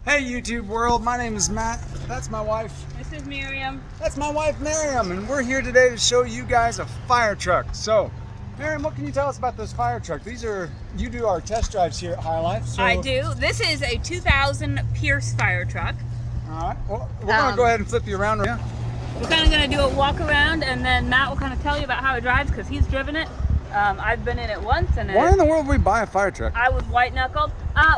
Hey YouTube world, my name is Matt. That's my wife. This is Miriam. That's my wife Miriam, and we're here today to show you guys a fire truck. So, Miriam, what can you tell us about this fire truck? You do our test drives here at High Life. So... I do. This is a 2000 Pierce fire truck. Alright, well, we're going to go ahead and flip you around. Yeah. We're kind of going to do a walk around, and then Matt will kind of tell you about how it drives because he's driven it. I've been in it once. And Why in the world would we buy a fire truck? I was white-knuckled.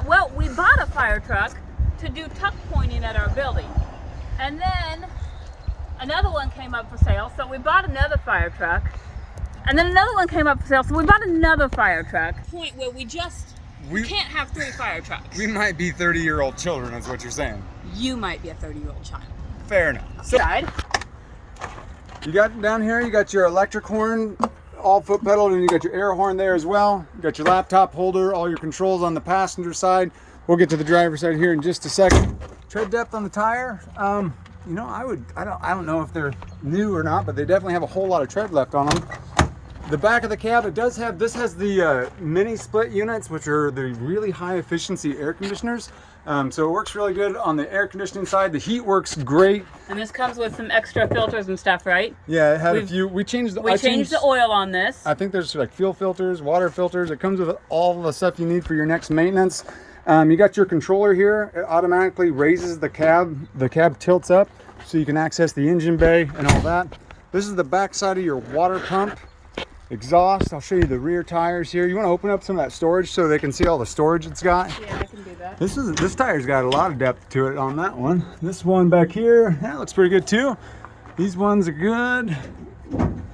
Well, we bought a fire truck to do tuck pointing at our building. And then another one came up for sale, so we bought another fire truck. And then another one came up for sale, so we bought another fire truck. Point where we can't have 3 fire trucks. We might be 30-year-old children, is what you're saying. You might be a 30-year-old child. Fair enough. So, you got down here, you got your electric horn, all foot pedaled, and you got your air horn there as well. You got your laptop holder, all your controls on the passenger side. We'll get to the driver's side here in just a second. Tread depth on the tire. You know, I don't know if they're new or not, but they definitely have a whole lot of tread left on them. The back of the cab, this has the mini split units, which are the really high efficiency air conditioners. So it works really good on the air conditioning side. The heat works great. And this comes with some extra filters and stuff, right? Yeah, it had a few. We changed the oil on this. I think there's like fuel filters, water filters. It comes with all the stuff you need for your next maintenance. You got your controller here. It automatically raises the cab. The cab tilts up so you can access the engine bay and all that. This is the back side of your water pump. Exhaust. I'll show you the rear tires here. You want to open up some of that storage so they can see all the storage it's got? Yeah, I can do that. This tire's got a lot of depth to it on that one. This one back here, that looks pretty good too. These ones are good.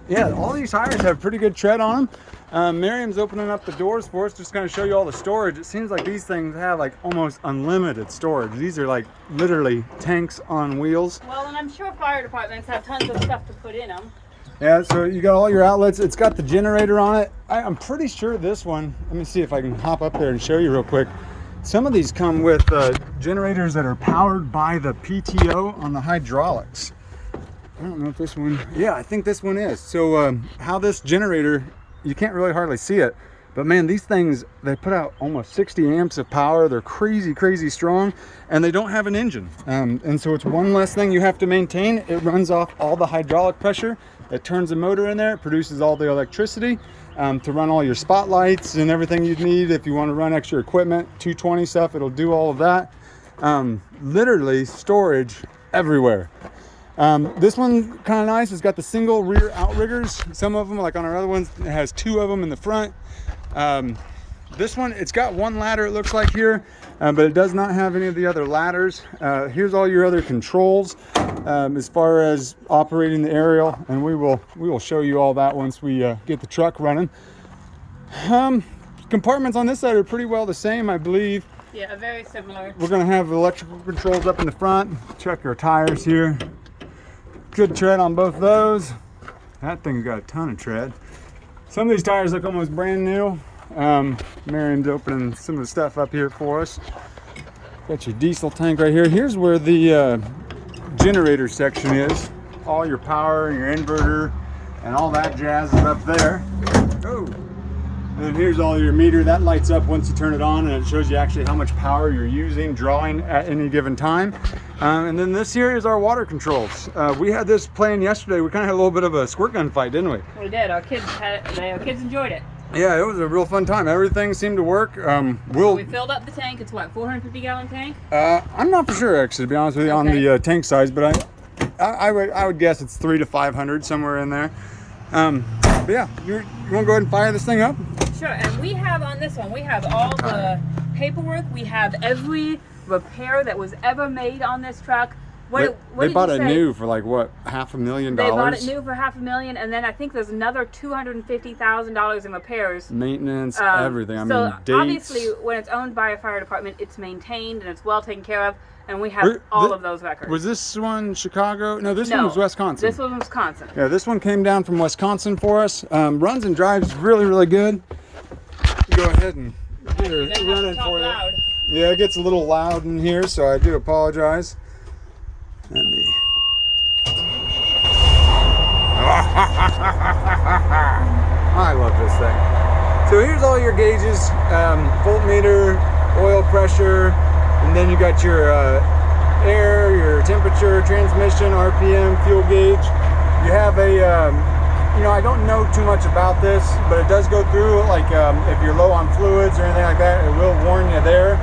Yeah, all these tires have pretty good tread on them. Miriam's opening up the doors for us, just kind of show you all the storage. It seems like these things have like almost unlimited storage. These are like literally tanks on wheels. Well, and I'm sure fire departments have tons of stuff to put in them. Yeah, so you got all your outlets. It's got the generator on it. I'm pretty sure this one, let me see if I can hop up there and show you real quick. Some of these come with generators that are powered by the PTO on the hydraulics. I don't know if this one, yeah, I think this one is. So how this generator, you can't really hardly see it, but man, these things, they put out almost 60 amps of power. They're crazy, crazy strong, and they don't have an engine. And so it's one less thing you have to maintain. It runs off all the hydraulic pressure. It turns the motor in there, it produces all the electricity to run all your spotlights and everything you'd need. If you want to run extra equipment, 220 stuff, it'll do all of that. Literally storage everywhere. This one kind of nice. It's got the single rear outriggers. Some of them, like on our other ones, it has 2 of them in the front. This one, it's got 1 ladder, it looks like here, but it does not have any of the other ladders. Here's all your other controls as far as operating the aerial, and we will show you all that once we get the truck running. Compartments on this side are pretty well the same, I believe. Yeah, very similar. We're going to have electrical controls up in the front. Check our tires here. Good tread on both those. That thing's got a ton of tread. Some of these tires look almost brand new. Miriam's opening some of the stuff up here for us. Got your diesel tank right here. Here's where the generator section is. All your power, your inverter, and all that jazz is up there. Oh. And here's all your meter. That lights up once you turn it on, and it shows you actually how much power you're using, drawing at any given time. And then this here is our water controls. We had this playing yesterday. We kind of had a little bit of a squirt gun fight, didn't we? We did. Our kids enjoyed it. Yeah, it was a real fun time. Everything seemed to work. We filled up the tank. It's what, 450-gallon tank? I'm not for sure, actually, to be honest with you, on the tank size, but I would guess it's 300 to 500, somewhere in there. But yeah, you want to go ahead and fire this thing up? Sure, and we have on this one, we have all the paperwork. We have every repair that was ever made on this truck. They bought it new for like what, $500,000? They bought it new for $500,000, and then I think there's another $250,000 in repairs, maintenance, everything. I mean, dates. Obviously, when it's owned by a fire department, it's maintained and it's well taken care of, and we have all of those records. Was this one Chicago? No, this one was Wisconsin. This one was Wisconsin. Yeah, this one came down from Wisconsin for us. Runs and drives really, really good. Go ahead and run it for you. Yeah, it gets a little loud in here, so I do apologize. Let me. I love this thing. So here's all your gauges: voltmeter, oil pressure, And then you got your air, your temperature, transmission, RPM, fuel gauge. You have a, you know, I don't know too much about this, but it does go through, like if you're low on fluids or anything like that, it will warn you there.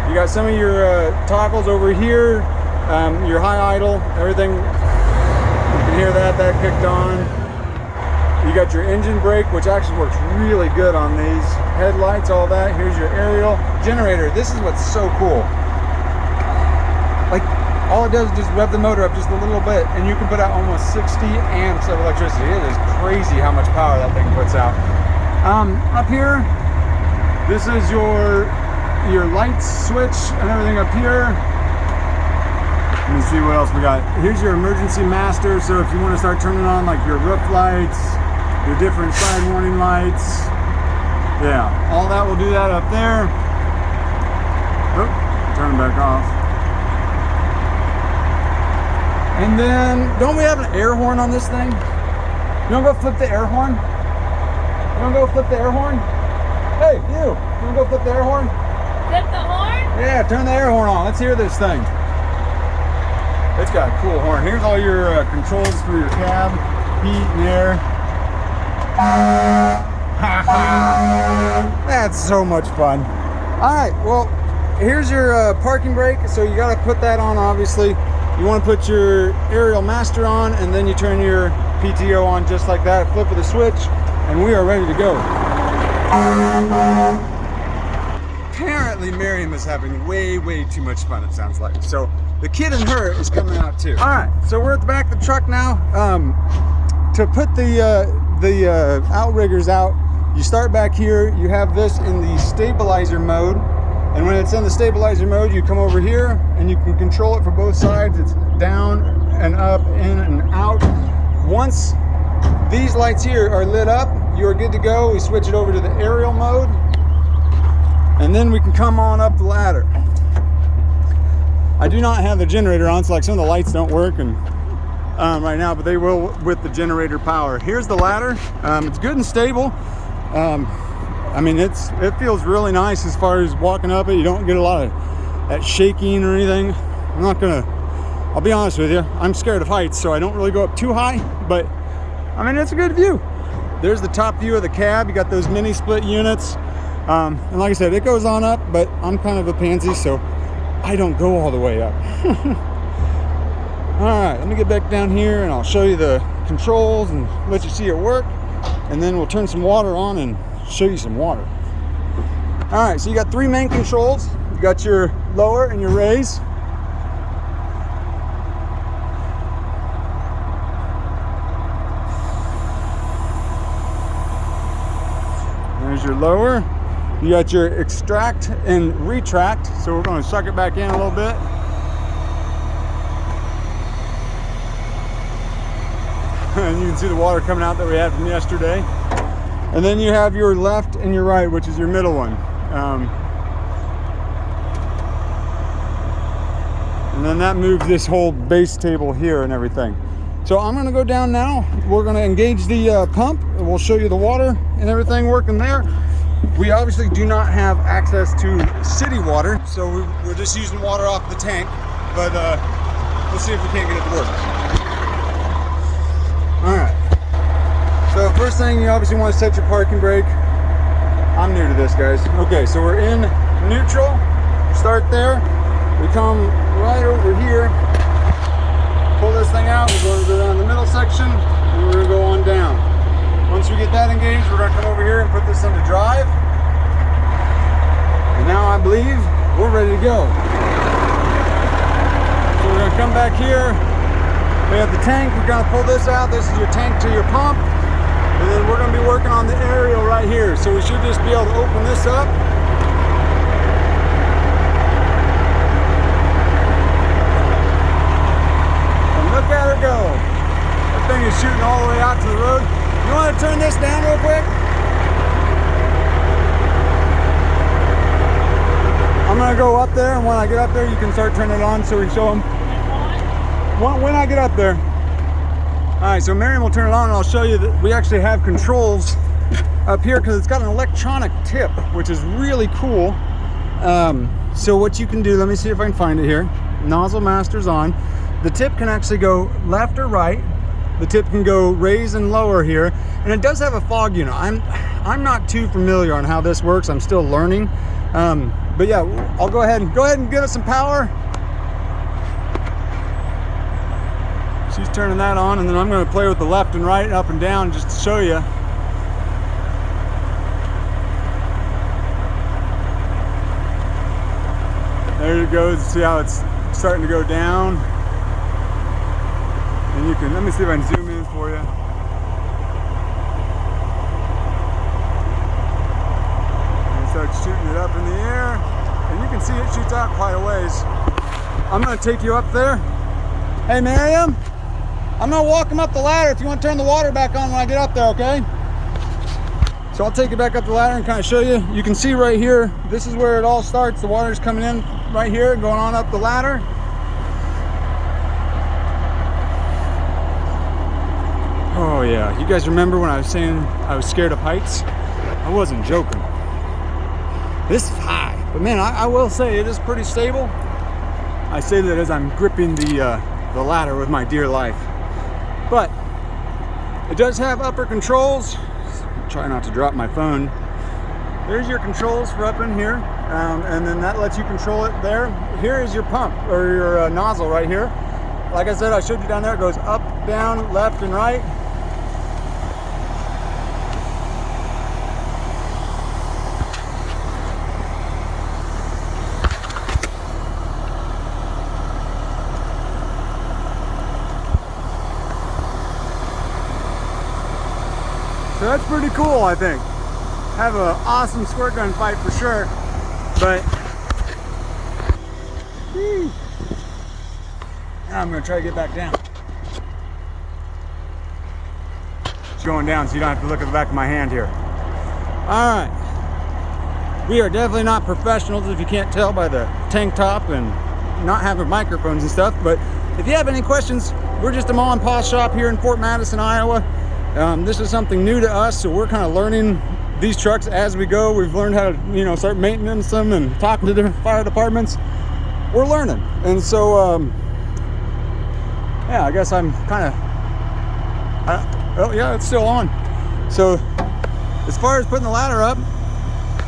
You got some of your toggles over here, your high idle, everything. You can hear that kicked on. You got your engine brake, which actually works really good on these. Headlights, all that. Here's your aerial generator. This is what's so cool. Like, all it does is just rev the motor up just a little bit, and you can put out almost 60 amps of electricity. It is crazy how much power that thing puts out. Up here, this is your lights switch and everything up here. Let me see what else we got. Here's your emergency master, so if you want to start turning on like your roof lights, your different side warning lights, yeah, all that will do that up there. Oh, turn it back off. And then, don't we have an air horn on this thing? You wanna go flip the air horn? You wanna go flip the air horn? Hey, you wanna go flip the air horn? Flip the horn? Yeah, turn the air horn on. Let's hear this thing. It's got a cool horn. Here's all your controls for your cab, heat and air. That's so much fun. All right, well, here's your parking brake. So you got to put that on, obviously. You want to put your aerial master on, and then you turn your PTO on just like that. Flip of the switch, and we are ready to go. Apparently, Miriam is having way too much fun, it sounds like. So the kid in her is coming out too. All right, so we're at the back of the truck now. To put the outriggers out, you start back here. You have this in the stabilizer mode, and when it's in the stabilizer mode, you come over here and you can control it for both sides. It's down and up, in and out. Once these lights here are lit up, you are good to go. We switch it over to the aerial mode, and then we can come on up the ladder. I do not have the generator on, so like some of the lights don't work and right now, but they will with the generator power. Here's the ladder. It's good and stable. I mean, it feels really nice as far as walking up it. You don't get a lot of that shaking or anything. I'll be honest with you, I'm scared of heights, so I don't really go up too high, but I mean, it's a good view. There's the top view of the cab. You got those mini split units. And like I said, it goes on up, but I'm kind of a pansy, so I don't go all the way up. All right, let me get back down here and I'll show you the controls and let you see it work. And then we'll turn some water on and show you some water. All right, so you got three main controls. You got your lower and your raise. There's your lower. You got your extract and retract. So we're going to suck it back in a little bit. And you can see the water coming out that we had from yesterday. And then you have your left and your right, which is your middle one. And then that moves this whole base table here and everything. So I'm gonna go down now. We're gonna engage the pump, and we'll show you the water and everything working there. We obviously do not have access to city water, so we're just using water off the tank, but we'll see if we can't get it to work. All right, so first thing, you obviously want to set your parking brake. I'm new to this, guys. Okay, so we're in neutral. Start there. We come right over here, pull this thing out. We're going to go down the middle section, and we're going to go on down. Once we get that engaged, we're going to come over here and put this into drive. And now I believe we're ready to go. So we're going to come back here. We have the tank. We're going to pull this out. This is your tank to your pump. And then we're going to be working on the aerial right here. So we should just be able to open this up. And look at her go. That thing is shooting all the way out to the road. You want to turn this down real quick? I'm going to go up there, and when I get up there, you can start turning it on so we can show them. When I get up there. All right, so Miriam will turn it on, and I'll show you that we actually have controls up here because it's got an electronic tip, which is really cool. So what you can do, let me see if I can find it here. Nozzle master's on. The tip can actually go left or right. The tip can go raise and lower here, and it does have a fog unit. I'm not too familiar on how this works. I'm still learning. But yeah, I'll go ahead and give it some power. She's turning that on, and then I'm going to play with the left and right, up and down, just to show you. There it goes. See how it's starting to go down. And you can, let me see if I can zoom in for you. And start shooting it up in the air, and you can see it shoots out quite a ways. I'm going to take you up there. Hey, Miriam, I'm going to walk him up the ladder if you want to turn the water back on when I get up there, okay? So I'll take you back up the ladder and kind of show you. You can see right here, this is where it all starts. The water's coming in right here, going on up the ladder. Oh yeah, you guys remember when I was saying I was scared of heights? I wasn't joking. This is high, but man, I will say it is pretty stable. I say that as I'm gripping the ladder with my dear life. But it does have upper controls. Try not to drop my phone. There's your controls for up in here, and then that lets you control it there. Here is your pump, or your nozzle right here. Like I said, I showed you down there, it goes up, down, left, and right. So that's pretty cool, I think. Have an awesome squirt gun fight for sure, but now I'm gonna try to get back down. It's going down, so you don't have to look at the back of my hand here. All right, we are definitely not professionals, if you can't tell by the tank top and not having microphones and stuff. But if you have any questions, we're just a mom and pop shop here in Fort Madison, Iowa. This is something new to us, so we're kind of learning these trucks as we go. We've learned how to, start maintaining them and talking to different fire departments. We're learning, and so yeah, I guess I'm kind of. Oh yeah, it's still on. So as far as putting the ladder up,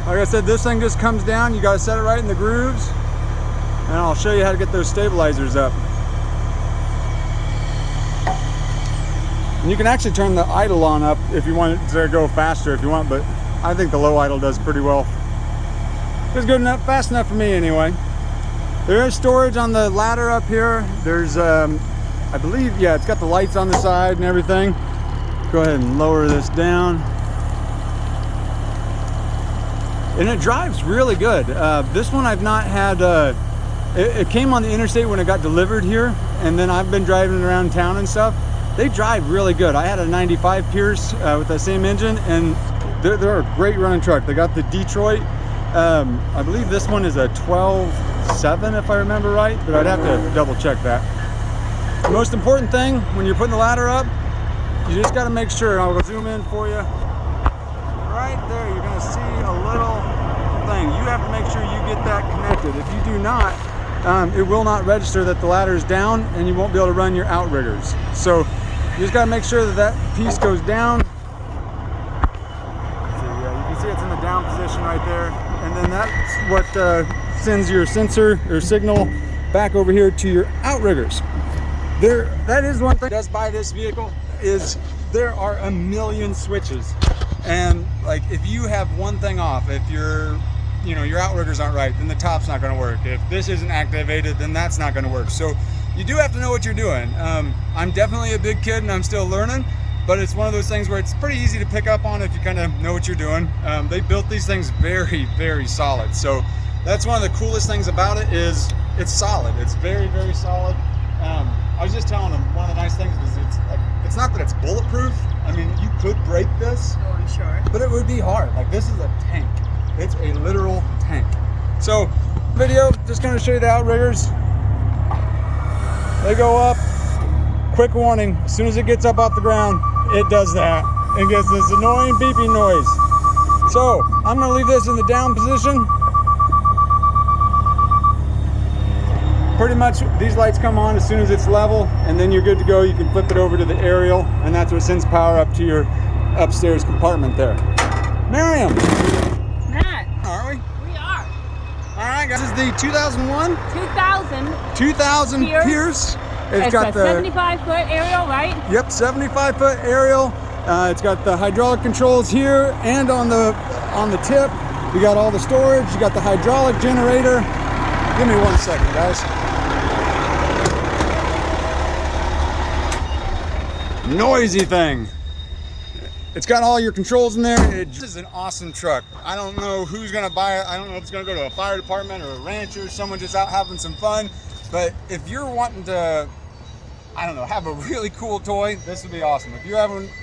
like I said, this thing just comes down. You got to set it right in the grooves, and I'll show you how to get those stabilizers up. And you can actually turn the idle on up if you want it to go faster if you want, but I think the low idle does pretty well. It's good enough, fast enough for me anyway. There is storage on the ladder up here. There's, I believe, yeah, it's got the lights on the side and everything. Go ahead and lower this down. And it drives really good. This one I've not had, it came on the interstate when it got delivered here, and then I've been driving around town and stuff. They drive really good. I had a 95 Pierce with that same engine, and they're a great running truck. They got the Detroit. I believe this one is a 12.7 if I remember right, but I'd have to double check that. The most important thing when you're putting the ladder up, you just got to make sure, and I'll zoom in for you. Right there, you're going to see a little thing. You have to make sure you get that connected. If you do not, it will not register that the ladder is down, and you won't be able to run your outriggers. So you just got to make sure that that piece goes down. So yeah, you can see it's in the down position right there, and then that's what sends your sensor or signal back over here to your outriggers. That is one thing does by this vehicle is there are a million switches, and like if you have one thing off, if your outriggers aren't right, then the top's not going to work. If this isn't activated, then that's not going to work. So you do have to know what you're doing. I'm definitely a big kid and I'm still learning, but it's one of those things where it's pretty easy to pick up on if you kind of know what you're doing. They built these things very, very solid. So that's one of the coolest things about it is it's solid. It's very, very solid. I was just telling them one of the nice things is it's not that it's bulletproof. I mean, you could break this, Oh, I'm sure. but it would be hard. Like this is a tank. It's a literal tank. So video, just going to show you the outriggers. They go up. Quick warning, as soon as it gets up off the ground, it does that and gets this annoying beeping noise. So I'm going to leave this in the down position. pretty much these lights come on as soon as it's level, and then you're good to go. You can flip it over to the aerial, and that's what sends power up to your upstairs compartment there. Miriam. Matt. Are we? We are. All right, guys. This is the 2001? 2000 Pierce. It's got the 75-foot aerial, right? Yep, 75-foot aerial. It's got the hydraulic controls here and on the tip. You got all the storage. You got the hydraulic generator. Give me 1 second, guys. Noisy thing. It's got all your controls in there. This is an awesome truck. I don't know who's gonna buy it. I don't know if it's gonna go to a fire department or a rancher, someone just out having some fun. But if you're wanting to, I don't know, have a really cool toy, this would be awesome. If you're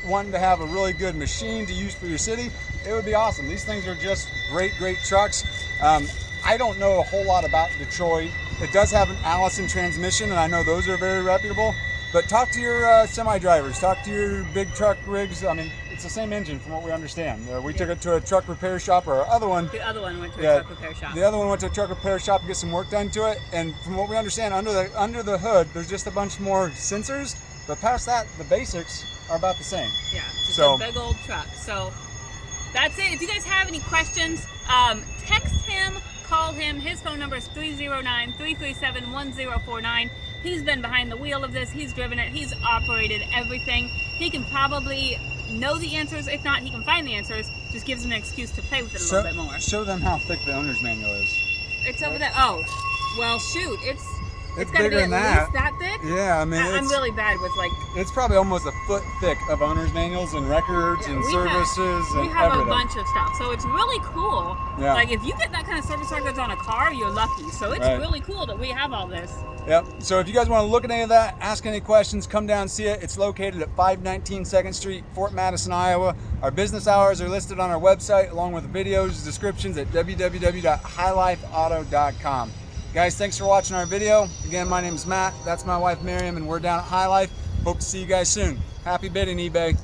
wanting to have a really good machine to use for your city, it would be awesome. These things are just great trucks. I don't know a whole lot about Detroit. It does have an Allison transmission, and I know those are very reputable. But talk to your semi drivers, talk to your big truck rigs. I mean, it's the same engine from what we understand. We took it to a truck repair shop, or our other one. The other one went to a truck repair shop. The other one went to a truck repair shop to get some work done to it. And from what we understand, under the hood, there's just a bunch more sensors. But past that, the basics are about the same. Yeah, just a big old truck. So that's it. If you guys have any questions, text him, call him. His phone number is 309-337-1049. He's been behind the wheel of this. He's driven it. He's operated everything. He can probably know the answers. If not, he can find the answers. Just gives him an excuse to play with it a little bit more. Show them how thick the owner's manual is. It's over there. Oh, well, shoot. It's got to be bigger at than least that thick? Yeah, I mean, I'm really bad with like... It's probably almost a foot thick of owner's manuals and records and services and We have everything. a bunch of stuff, so it's really cool. Yeah. Like, if you get that kind of service records on a car, you're lucky. So it's really cool that we have all this. Yep. So if you guys want to look at any of that, ask any questions, come down and see it. It's located at 519 2nd Street, Fort Madison, Iowa. Our business hours are listed on our website, along with videos, descriptions at www.highlifeauto.com. Guys, thanks for watching our video. Again, my name is Matt. That's my wife, Miriam, and we're down at High Life. Hope to see you guys soon. Happy bidding, eBay.